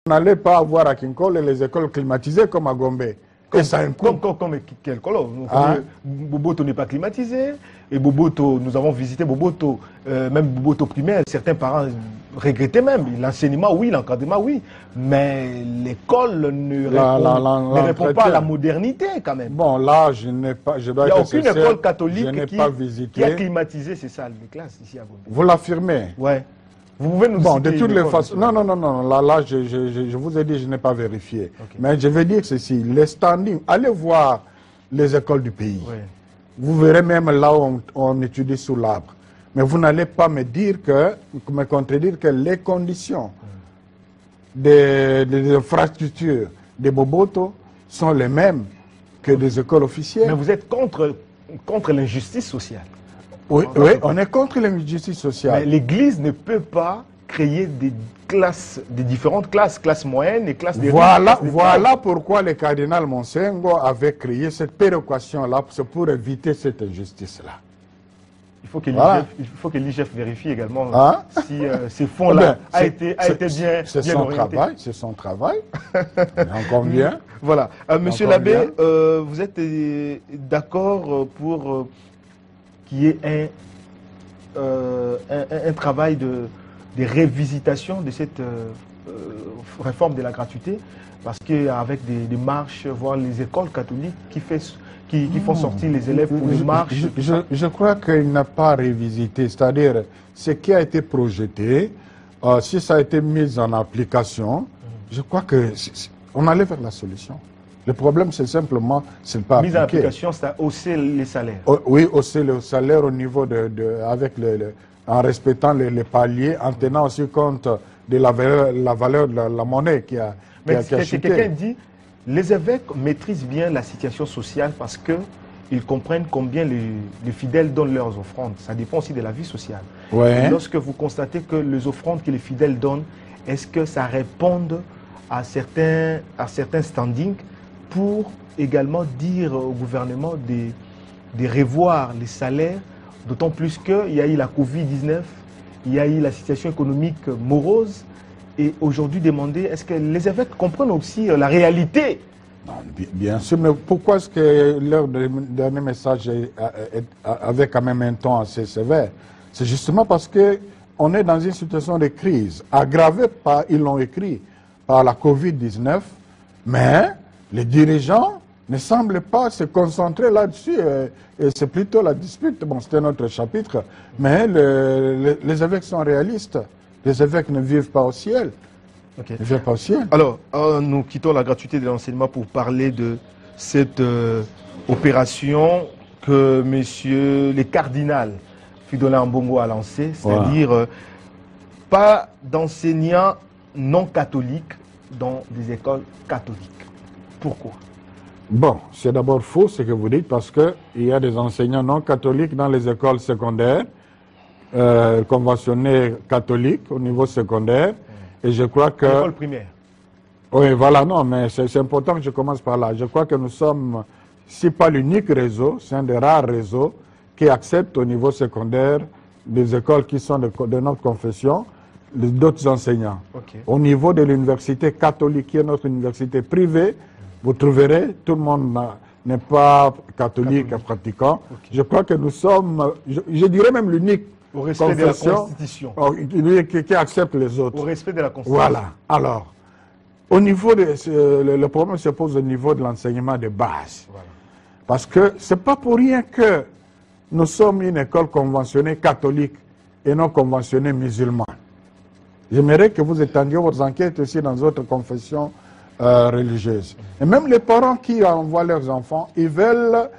n'allez pas avoir à Kinkole les écoles climatisées comme à Gombe. Comme quel colon? Boboto n'est pas climatisé. Et Boboto, nous avons visité Boboto, même Boboto primaire. Certains parents regrettaient même. L'enseignement, oui, l'encadrement, oui. Mais l'école ne répond pas à la modernité, quand même. Bon, là, je n'ai pas... Il n'y a aucune école catholique qui a climatisé ces salles de classe ici à Gombe. Vous l'affirmez? Ouais. Vous pouvez nous bon, de toutes les façons... Non, là, je vous ai dit, je n'ai pas vérifié. Okay. Mais je vais dire ceci, les standings, allez voir les écoles du pays. Ouais. Vous verrez même là où on étudie sous l'arbre. Mais vous n'allez pas me dire me contredire que les conditions des infrastructures de Boboto sont les mêmes que des écoles officielles. Mais vous êtes contre l'injustice sociale. Oui, on est contre l'injustice sociale. Mais l'Église ne peut pas créer des classes, des différentes classes, classes moyennes et classes de Voilà pourquoi le cardinal Monsengo avait créé cette péréquation-là, pour éviter cette injustice-là. Il faut que l'IGF vérifie également si ces fonds-là a été bien orientés. C'est son travail. Encore bien. Voilà. Monsieur l'abbé, vous êtes d'accord pour qu'il y ait un travail de révisitation de cette réforme de la gratuité, parce qu'avec des marches, voire les écoles catholiques qui font sortir les élèves pour les marches. Je crois qu'il n'a pas révisité, c'est-à-dire ce qui a été projeté, si ça a été mis en application, je crois qu'on allait vers la solution. Le problème, c'est simplement, c'est pas mise en application, c'est hausser les salaires. Oui, hausser le salaire au niveau en respectant les paliers, en tenant aussi compte de la valeur de la monnaie qui a chuté. Quelqu'un dit, les évêques maîtrisent bien la situation sociale parce qu'ils comprennent combien les fidèles donnent leurs offrandes. Ça dépend aussi de la vie sociale. Ouais. Lorsque vous constatez que les offrandes que les fidèles donnent, est-ce que ça répond à certains standings pour également dire au gouvernement de revoir les salaires, d'autant plus qu'il y a eu la Covid-19, il y a eu la situation économique morose, et aujourd'hui demander, est-ce que les évêques comprennent aussi la réalité? Non, bien sûr, mais pourquoi est-ce que leur dernier message avait quand même un ton assez sévère? C'est justement parce qu'on est dans une situation de crise, aggravée par, ils l'ont écrit, par la Covid-19, mais les dirigeants ne semblent pas se concentrer là-dessus. Et c'est plutôt la dispute. Bon, c'était notre chapitre. Mais les évêques sont réalistes. Les évêques ne vivent pas au ciel. Okay. Ils ne vivent pas au ciel. Alors, nous quittons la gratuité de l'enseignement pour parler de cette opération que le cardinal Fridolin Ambongo a lancée. C'est-à-dire pas d'enseignants non catholiques dans des écoles catholiques. Pourquoi? Bon, c'est d'abord faux ce que vous dites, parce qu'il y a des enseignants non catholiques dans les écoles secondaires, conventionnés catholiques au niveau secondaire, et je crois que... L'école primaire. Oui, voilà, non, mais c'est important que je commence par là. Je crois que nous sommes, si pas l'unique réseau, c'est un des rares réseaux qui accepte au niveau secondaire des écoles qui sont de notre confession, d'autres enseignants. Okay. Au niveau de l'université catholique, qui est notre université privée, vous trouverez, tout le monde n'est pas catholique et pratiquant. Okay. Je crois que nous sommes, je dirais même l'unique au respect de la Constitution. Qui accepte les autres. Au respect de la Constitution. Voilà. Alors, au niveau le problème se pose au niveau de l'enseignement de base. Voilà. Parce que ce n'est pas pour rien que nous sommes une école conventionnée catholique et non conventionnée musulmane. J'aimerais que vous étendiez vos enquêtes aussi dans d'autres confessions religieuses. Et même les parents qui envoient leurs enfants, ils veulent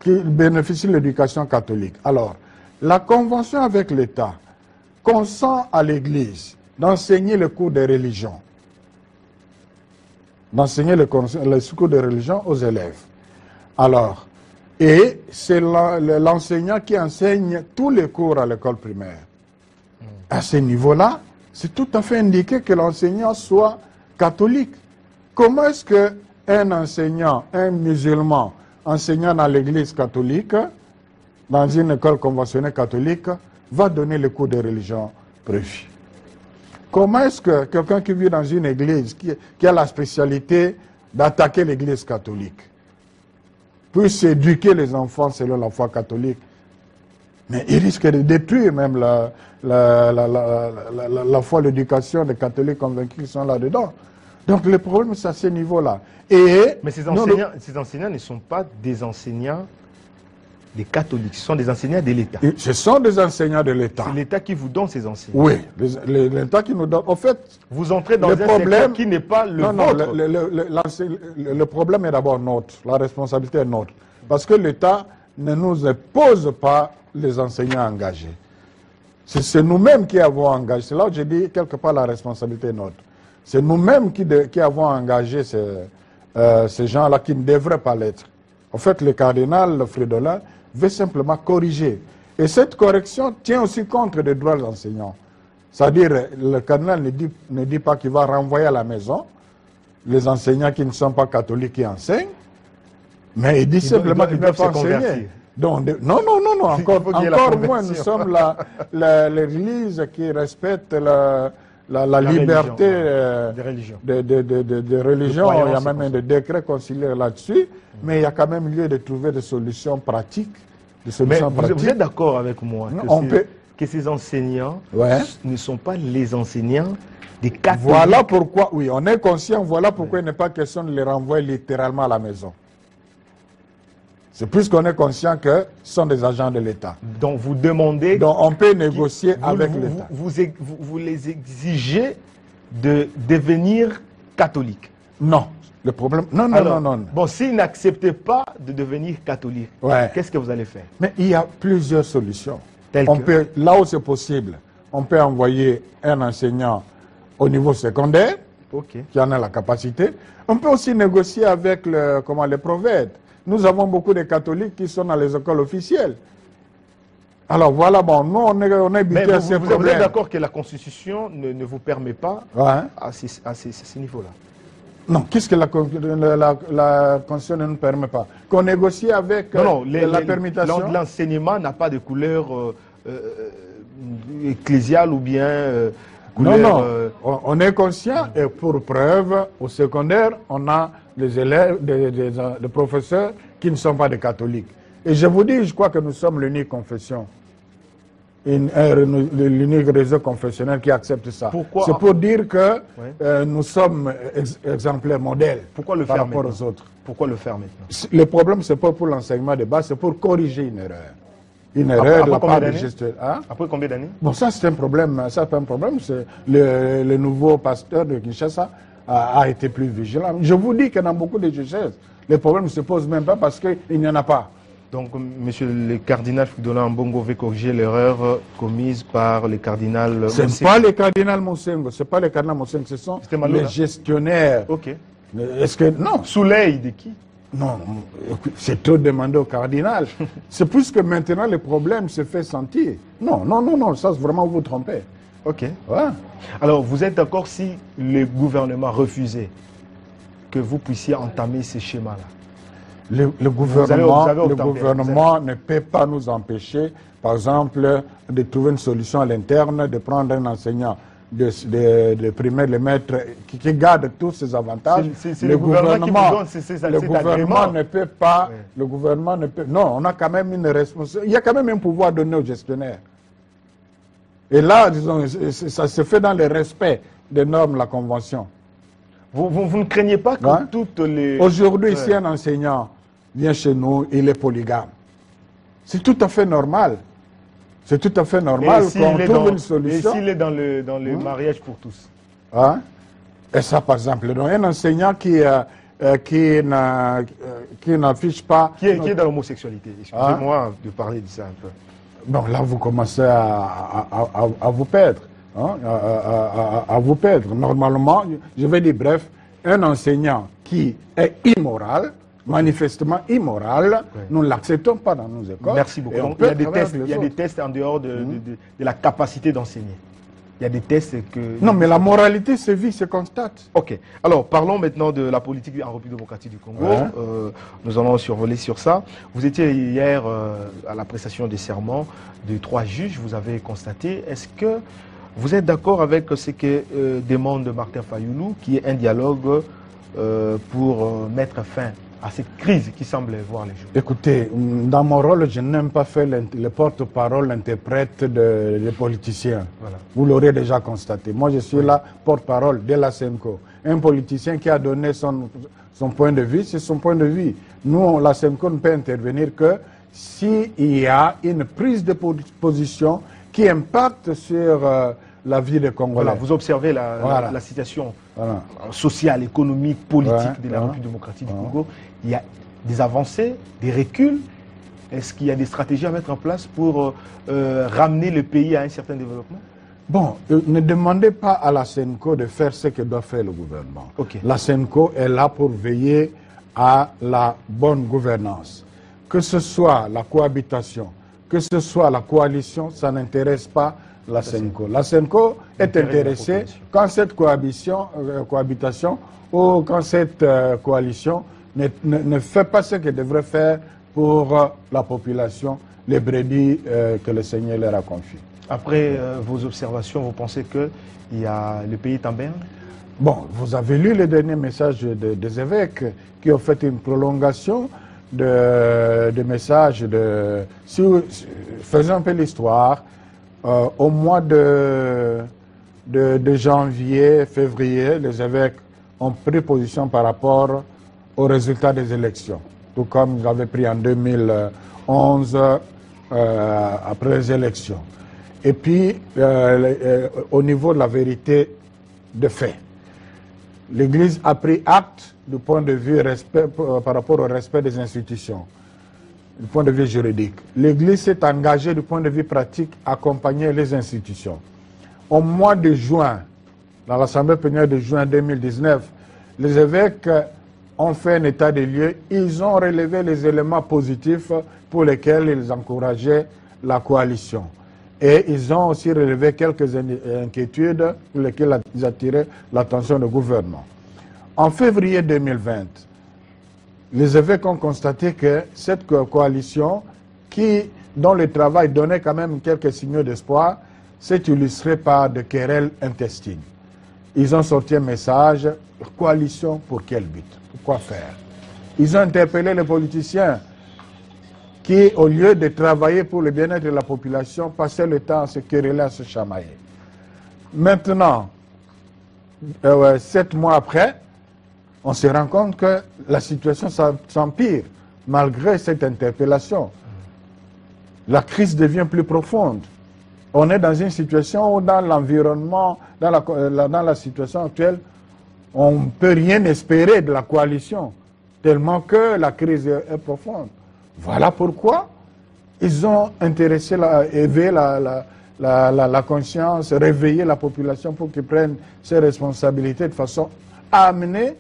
qu'ils bénéficient de l'éducation catholique. Alors, la convention avec l'État consent à l'Église d'enseigner le cours de religion. D'enseigner le cours de religion aux élèves. Alors, et c'est l'enseignant qui enseigne tous les cours à l'école primaire. À ce niveau-là, c'est tout à fait indiqué que l'enseignant soit catholique. Comment est-ce qu'un enseignant, un musulman, enseignant dans l'église catholique, dans une école conventionnée catholique, va donner le cours de religion prévu? Comment est-ce que quelqu'un qui vit dans une église, qui a la spécialité d'attaquer l'église catholique, puisse éduquer les enfants selon la foi catholique, mais il risque de détruire même la foi, l'éducation des catholiques convaincus qui sont là-dedans. Donc le problème, c'est à ce niveau-là. Mais ces enseignants ne sont pas des enseignants des catholiques, ce sont des enseignants de l'État. Ce sont des enseignants de l'État. C'est l'État qui vous donne ces enseignants. Oui, l'État qui nous donne. En fait, vous entrez dans un secteur qui n'est pas le vôtre. Le problème est d'abord nôtre. La responsabilité est nôtre. Parce que l'État ne nous impose pas les enseignants engagés. C'est nous-mêmes qui avons engagé. C'est là où j'ai dit quelque part la responsabilité est nôtre. C'est nous-mêmes qui avons engagé ces gens-là qui ne devraient pas l'être. En fait, le cardinal Fridolin veut simplement corriger. Et cette correction tient aussi compte des droits des enseignants. C'est-à-dire, le cardinal ne dit pas qu'il va renvoyer à la maison les enseignants qui ne sont pas catholiques qui enseignent, mais il dit simplement qu'ils doivent enseigner. Donc, non, encore moins, nous sommes l'église qui respecte la liberté de religion. Il y a même des décrets conciliaires là-dessus, mais il y a quand même lieu de trouver des solutions pratiques. Vous êtes d'accord avec moi que ces enseignants ne sont pas les enseignants des catholiques? Voilà pourquoi, oui, on est conscient, voilà pourquoi il n'est pas question de les renvoyer littéralement à la maison. C'est plus qu'on est conscient que ce sont des agents de l'État. Donc vous demandez... Donc on peut négocier avec l'État. Vous les exigez de devenir catholiques? Non. Le problème... Non. Bon, s'ils n'acceptent pas de devenir catholiques, qu'est-ce que vous allez faire? Mais il y a plusieurs solutions. Là où c'est possible, on peut envoyer un enseignant au niveau secondaire, qui en a la capacité. On peut aussi négocier avec les prophètes. Nous avons beaucoup de catholiques qui sont dans les écoles officielles. Alors voilà, bon, nous on est habitués à ces problèmes. Vous êtes d'accord que la Constitution ne vous permet pas à ce niveau-là? Non, qu'est-ce que la Constitution ne nous permet pas? Qu'on négocie avec la permutation? L'enseignement n'a pas de couleur ecclésiale ou bien couleur... Non, on est conscient et pour preuve, au secondaire, on a des élèves, des professeurs qui ne sont pas des catholiques. Et je vous dis, je crois que nous sommes l'unique confession, l'unique réseau confessionnel qui accepte ça. C'est pour dire que nous sommes exemplaires modèles par rapport aux autres. Pourquoi le faire maintenant? Le problème, ce n'est pas pour l'enseignement de base, c'est pour corriger une erreur. Une erreur de la part du gestionnaire. Après combien d'années? Bon, ça c'est un problème. Ça c'est un problème. Le nouveau pasteur de Kinshasa a été plus vigilant. Je vous dis que dans beaucoup de diocèses, les problèmes ne se posent même pas parce qu'il n'y en a pas. Donc, monsieur le cardinal Fridolin Ambongo veut corriger l'erreur commise par le cardinal... Ce n'est pas le cardinal Monsengo, ce n'est pas le cardinal Monsengo, ce sont les gestionnaires. Ok. Est-ce que... Non. Sous l'œil de qui? Non, c'est trop demandé au cardinal. C'est plus que maintenant le problème se fait sentir. Non, ça vraiment vous trompez. Ok. Ouais. Alors, vous êtes d'accord si le gouvernement refusait que vous puissiez entamer ces schémas-là? Le gouvernement ne peut pas nous empêcher, par exemple, de trouver une solution à l'interne, de prendre un enseignant de primaire, le maître, qui garde tous ses avantages. C'est le gouvernement qui vous donne ces agréments ne peut pas... Le gouvernement ne peut... Non, on a quand même une responsabilité. Il y a quand même un pouvoir donné aux gestionnaires. Et là, disons, ça se fait dans le respect des normes de la Convention. Vous ne craignez pas que toutes les... Aujourd'hui, si un enseignant vient chez nous, il est polygame. C'est tout à fait normal. C'est tout à fait normal qu'on trouve une solution. Et s'il est dans le mariage pour tous? Et ça, par exemple, donc un enseignant qui n'affiche pas... Qui est dans l'homosexualité? Excusez-moi de parler de ça un peu. Bon, là, vous commencez à vous perdre. À vous perdre. Normalement, je vais dire bref, un enseignant qui est immoral, manifestement immoral, nous ne l'acceptons pas dans nos écoles. Merci beaucoup. Donc, il y a des tests en dehors de la capacité d'enseigner. Il y a des tests que... Non, mais la moralité se vit, se constate. Ok. Alors, parlons maintenant de la politique en République démocratique du Congo. Nous allons survoler sur ça. Vous étiez hier à la prestation des serments de 3 juges. Vous avez constaté, est-ce que Vous êtes d'accord avec ce que demande Martin Fayoulou, qui est un dialogue pour mettre fin à cette crise qui semble voir les jours? Écoutez, dans mon rôle, je n'aime pas faire le porte-parole, l'interprète des politiciens. Voilà. Vous l'aurez déjà constaté. Moi, je suis là, porte-parole de la SEMCO. Un politicien qui a donné son point de vue, c'est son point de vue. Nous, la SEMCO ne peut intervenir que s'il y a une prise de position qui impacte sur la vie des Congolais. Voilà, vous observez la situation sociale, économique, politique de la République démocratique du Congo. Il y a des avancées, des reculs. Est-ce qu'il y a des stratégies à mettre en place pour ramener le pays à un certain développement? Bon, ne demandez pas à la SENCO de faire ce que doit faire le gouvernement. Okay. La SENCO est là pour veiller à la bonne gouvernance. Que ce soit la cohabitation, que ce soit la coalition, ça n'intéresse pas la SENCO. La SENCO est intéressée quand cette cohabitation ou quand cette coalition ne fait pas ce qu'elle devrait faire pour la population, les brebis que le Seigneur leur a confiées. Après vos observations, vous pensez que le pays est en berne? Bon, vous avez lu le dernier message des évêques qui ont fait une prolongation de messages. Faisons un peu l'histoire. Au mois de janvier, février, les évêques ont pris position par rapport aux résultats des élections. Tout comme ils avaient pris en 2011 après les élections. Et puis, au niveau de la vérité de fait, l'Église a pris acte du point de vue par rapport au respect des institutions, du point de vue juridique. L'Église s'est engagée du point de vue pratique à accompagner les institutions. Au mois de juin, dans l'Assemblée plénière de juin 2019, les évêques ont fait un état des lieux. Ils ont relevé les éléments positifs pour lesquels ils encourageaient la coalition. Et ils ont aussi relevé quelques inquiétudes pour lesquelles ils attiraient l'attention du gouvernement. En février 2020, les évêques ont constaté que cette coalition, dont le travail donnait quand même quelques signaux d'espoir, s'est illustrée par de querelles intestines. Ils ont sorti un message, coalition pour quel but? Pourquoi faire? Ils ont interpellé les politiciens qui, au lieu de travailler pour le bien-être de la population, passaient le temps à se quereller, à se chamailler. Maintenant, 7 mois après, on se rend compte que la situation s'empire, malgré cette interpellation. La crise devient plus profonde. On est dans une situation où, dans l'environnement, dans la situation actuelle, on ne peut rien espérer de la coalition, tellement que la crise est profonde. Voilà pourquoi ils ont éveillé la conscience, réveillé la population pour qu'ils prennent ses responsabilités de façon à amener,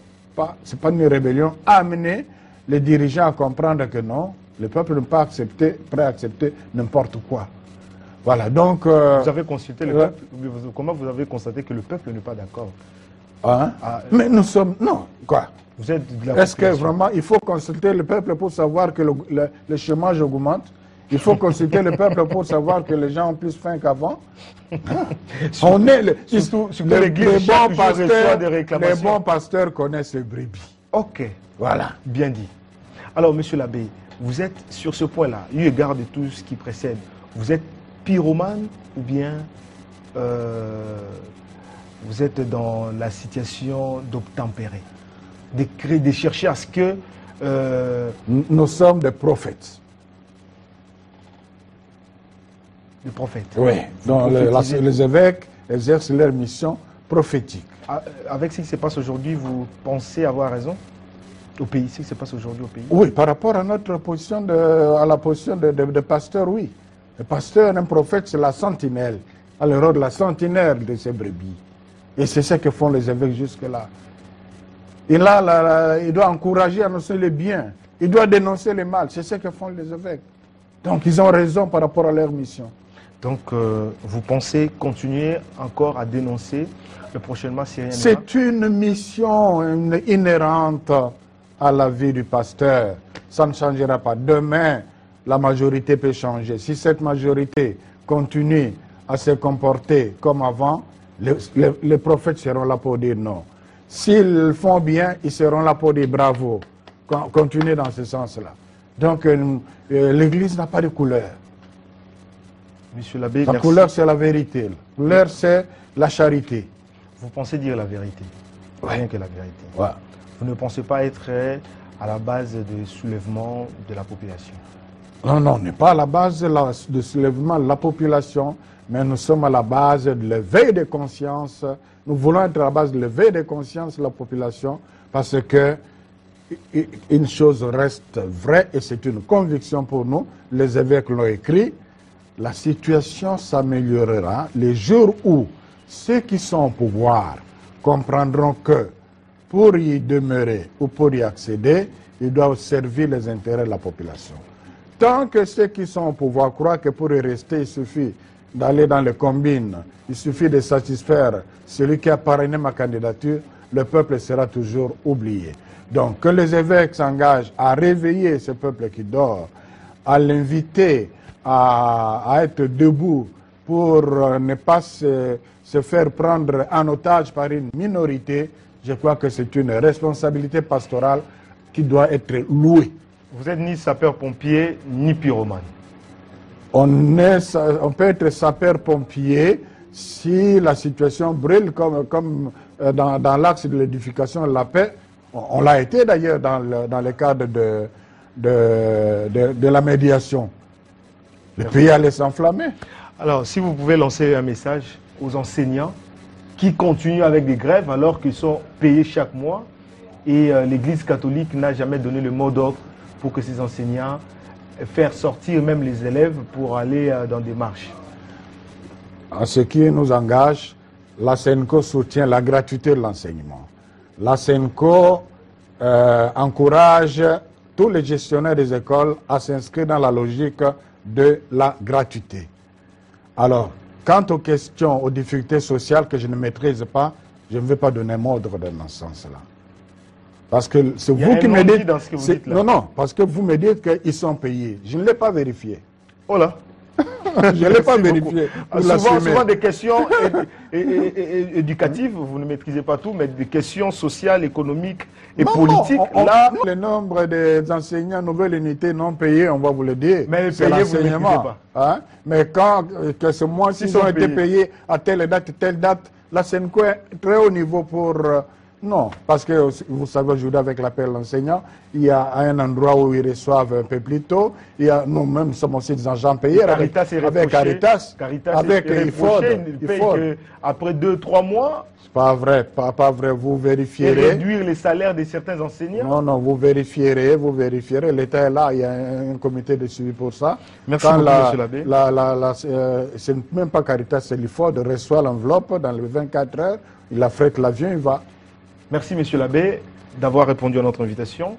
ce n'est pas une rébellion, à amener les dirigeants à comprendre que non, le peuple ne peut pas prêt à accepter n'importe quoi. Voilà, donc... vous avez consulté le peuple? Comment vous avez constaté que le peuple n'est pas d'accord? Hein? Mais nous sommes... Non, quoi? Vous êtes de la Est-ce que vraiment il faut consulter le peuple pour savoir que le chômage augmente? Il faut consulter le peuple pour savoir que les gens ont plus faim qu'avant? On est les bons pasteurs connaissent les brebis. Ok, voilà. Bien dit. Alors, monsieur l'abbé, vous êtes sur ce point-là, eu égard de tout ce qui précède, vous êtes pyromane ou bien vous êtes dans la situation d'obtempérer, de chercher à ce que... Nous sommes des prophètes. Des prophètes. Oui, donc les évêques exercent leur mission prophétique. Avec ce qui se passe aujourd'hui, vous pensez avoir raison au pays, ce qui se passe aujourd'hui au pays? Oui, par rapport à notre position, à la position de pasteur, oui. Le pasteur, un prophète, c'est la sentinelle, à l'heure de la sentinelle de ces brebis. Et c'est ce que font les évêques jusque-là. Et là, il doit encourager à annoncer le bien. Il doit dénoncer le mal. C'est ce que font les évêques. Donc, ils ont raison par rapport à leur mission. Donc, vous pensez continuer encore à dénoncer le prochainement Syrien? C'est une mission inhérente à la vie du pasteur. Ça ne changera pas. Demain, la majorité peut changer. Si cette majorité continue à se comporter comme avant, les prophètes seront là pour dire non. S'ils font bien, ils seront là pour dire bravo. Continuez dans ce sens-là. Donc, l'Église n'a pas de couleur. Monsieur l'abbé, la couleur, c'est la vérité. La couleur, c'est la charité. Vous pensez dire la vérité, rien que la vérité. Ouais. Vous ne pensez pas être à la base du soulèvement de la population? Non, non, on n'est pas à la base du soulèvement de la population, mais nous sommes à la base de l'éveil des consciences. Nous voulons être à la base de l'éveil des consciences de la population parce que une chose reste vraie et c'est une conviction pour nous. Les évêques l'ont écrit. La situation s'améliorera les jours où ceux qui sont au pouvoir comprendront que pour y demeurer ou pour y accéder, ils doivent servir les intérêts de la population. Tant que ceux qui sont au pouvoir croient que pour y rester, il suffit d'aller dans les combines, il suffit de satisfaire celui qui a parrainé ma candidature, le peuple sera toujours oublié. Donc que les évêques s'engagent à réveiller ce peuple qui dort, à l'inviter à être debout pour ne pas se faire prendre en otage par une minorité, je crois que c'est une responsabilité pastorale qui doit être louée. Vous n'êtes ni sapeur-pompier, ni pyromane. On peut être sapeur-pompier si la situation brûle comme dans l'axe de l'édification de la paix. On l'a été d'ailleurs dans le cadre de la médiation. Le pays allait s'enflammer. Alors, si vous pouvez lancer un message aux enseignants qui continuent avec des grèves alors qu'ils sont payés chaque mois et l'Église catholique n'a jamais donné le mot d'ordre pour que ces enseignants fassent sortir même les élèves pour aller dans des marches. En ce qui nous engage, la SENCO soutient la gratuité de l'enseignement. La SENCO encourage tous les gestionnaires des écoles à s'inscrire dans la logique de la gratuité. Alors, quant aux questions, aux difficultés sociales que je ne maîtrise pas, je ne vais pas donner mon ordre dans ce sens-là. Parce que c'est vous qui me dites... Dans ce que vous dites là. Non, non, parce que vous me dites qu'ils sont payés. Je ne l'ai pas vérifié. Oh là. Je ne l'ai pas vérifié. Souvent des questions éducatives, vous ne maîtrisez pas tout, mais des questions sociales, économiques et politiques. Là, le nombre des enseignants nouvelle unité non payés, on va vous le dire. Mais payés, vous ne maîtrisez pas. Hein? Mais quand ce mois-ci ils ont été payés à telle date, la SENCO est très haut niveau pour... non, parce que vous savez, aujourd'hui avec l'appel l'enseignant, il y a un endroit où ils reçoivent un peu plus tôt. Il y a nous-mêmes sommes aussi des agents payés avec Caritas, avec IFOD. Après 2-3 mois, c'est pas vrai, pas vrai. Vous vérifierez. Et réduire les salaires de certains enseignants. Non, non, vous vérifierez. L'État est là, il y a un comité de suivi pour ça. Merci beaucoup, monsieur l'abbé. C'est même pas Caritas, c'est l'IFOD reçoit l'enveloppe dans les 24 heures. Il affrète l'avion, il va. Merci, monsieur l'abbé, d'avoir répondu à notre invitation.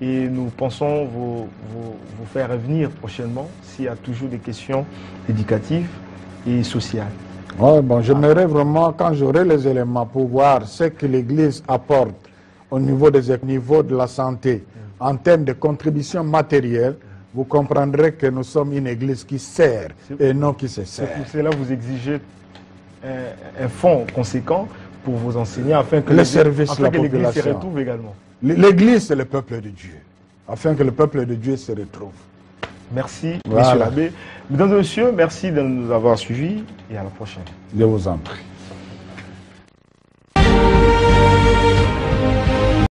Et nous pensons vous faire revenir prochainement s'il y a toujours des questions éducatives et sociales. Ouais, bon, j'aimerais vraiment, quand j'aurai les éléments, pour voir ce que l'Église apporte au niveau de la santé, en termes de contribution matérielle, vous comprendrez que nous sommes une Église qui sert et non qui se sert. C'est pour cela que vous exigez un fonds conséquent pour vos enseignants, afin que l'Église se retrouve également. L'Église, c'est le peuple de Dieu, afin que le peuple de Dieu se retrouve. Merci, voilà. Monsieur l'abbé. Mesdames et messieurs, merci de nous avoir suivis et à la prochaine. Je vous en prie.